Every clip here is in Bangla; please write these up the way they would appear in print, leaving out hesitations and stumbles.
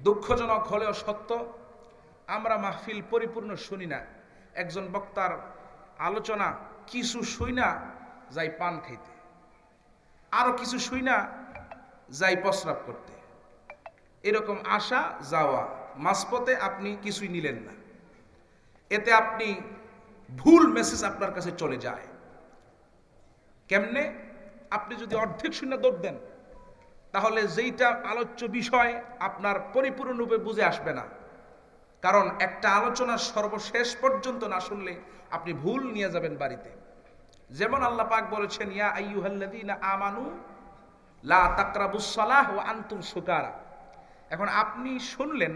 দুঃখজনক হলেও সত্য, আমরা মাহফিল পরিপূর্ণ শুনি না। একজন বক্তার আলোচনা কিছু শুই না যাই পান খাইতে, আরো কিছু শুই না যাই প্রস্রাব করতে, এরকম আসা যাওয়া, মাঝপথে আপনি কিছুই নিলেন না। এতে আপনি ভুল মেসেজ আপনার কাছে চলে যায়। কেমনে? আপনি যদি অর্ধেক শূন্য দৌড় দেন, তাহলে যেইটা আলোচ্য বিষয় আপনার পরিপূর্ণরূপে বুঝে আসবে না। কারণ একটা আলোচনা সর্বশেষ পর্যন্ত না শুনলে আপনি ভুল নিয়ে যাবেন বাড়িতে। যেমন আল্লাহ পাক বলেছেন, ইয়া আইয়ুহাল্লাযীনা আমানু লা তাকরাবুস সালাহ ওয়া আনতুম সুকারা। এখন আপনি শুনলেন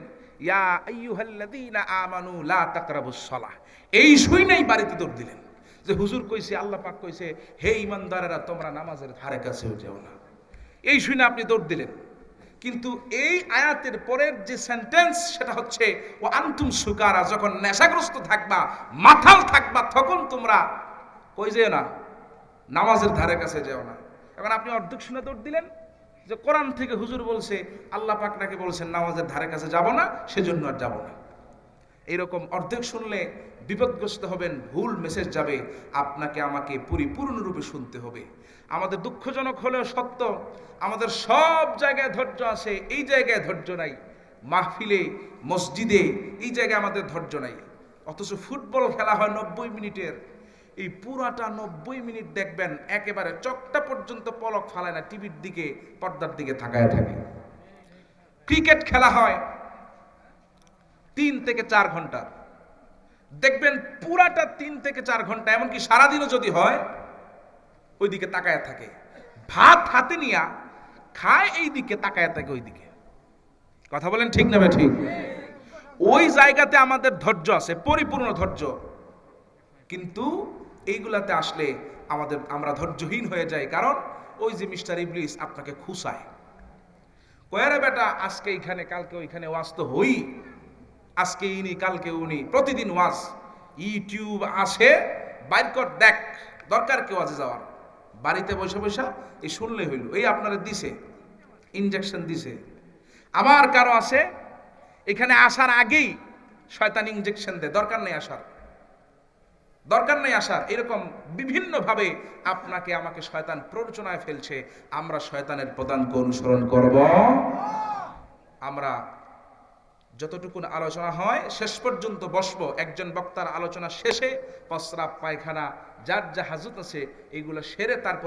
ইয়া আইয়ুহাল্লাযীনা আমানু লা তাকরাবুস সালাহ, এই শুনেই বাড়িতে দৌড় দিলেন যে হুজুর কইছে, আল্লাহ পাক কইছে, হে ঈমানদারেরা তোমরা নামাজের ধারে কাছেও যেও না। এই শুনে আপনি দৌড় দিলেন। কিন্তু এই আয়াতের পরের যে সেন্টেন্স সেটা হচ্ছে ও আনতুম সুকারা, যখন নেশাগ্রস্ত থাকবা, মাতাল থাকবা, তখন তোমরা কই যেও না, নামাজের ধারে কাছে যেও না। এখন আপনি অর্ধেক শুনে দৌড় দিলেন যে কোরআন থেকে হুজুর বলছে, আল্লাহ পাক নাকি বলছেন নামাজের ধারে কাছে যাব না, সেজন্য আর যাব না। এইরকম অর্ধেক শুনলে বিপদগ্রস্ত হবেন, ভুল মেসেজ যাবে। আপনাকে আমাকে পরিপূর্ণরূপে শুনতে হবে। আমাদের দুঃখজনক হলেও সত্য, আমাদের সব জায়গায় ধৈর্য আছে, এই জায়গায় ধৈর্য নাই। মাহফিলে, মসজিদে, এই জায়গায় আমাদের ধৈর্য নাই। অথচ ফুটবল খেলা হয় 90 মিনিটের, এই পুরাটা 90 মিনিট দেখবেন একেবারে চকটা পর্যন্ত পলক ফালায় না, টিভির দিকে, পর্দার দিকে তাকায় থাকে। ক্রিকেট খেলা হয় 3 থেকে 4 ঘন্টা, দেখবেন পুরাটা 3 থেকে 4 ঘন্টা, এমনকি সারাদিনও যদি হয় ওইদিকে তাকায় থাকে। ভাত হাতে নিয়া খায়, এই দিকে তাকায় থাকে ওইদিকে। কথা বলেন ঠিক না ঠিক? ওই জায়গাতে আমাদের ধৈর্য আছে, পরিপূর্ণ ধৈর্য। কিন্তু এইগুলাতে আসলে আমরা ধৈর্যহীন হয়ে যাই। কারণ ওই যে মিস্টার ইবলিস আপনাকে খুসায়, কয়ারে বেটা আজকে এইখানে কালকে ওইখানে ওয়াজ তো হই, আজকে ইনি কালকে উনি, প্রতিদিন ওয়াজ, ইউটিউব আসে, বাইর কর দেখ, দরকার কেউ আজে যাওয়ার, বাড়িতে বসে বসে এই শুনলে হইল। এই আপনারা দিছে, ইনজেকশন দিছে। আবার কারো আছে এখানে আসার আগেই শয়তান ইনজেকশন দেয়, দরকার নেই আসার, দরকার নেই আসার। এরকম বিভিন্নভাবে আপনাকে আমাকে শয়তান প্ররোচনায় ফেলছে। আমরা শয়তানের পদাঙ্ক অনুসরণ করব। আমরা যতটুকুন আলোচনা হয় শেষ পর্যন্ত বসবো। একজন বক্তার আলোচনা শেষে প্রস্রাব পায়খানা যার যা হাজত আছে এইগুলো সেরে তারপর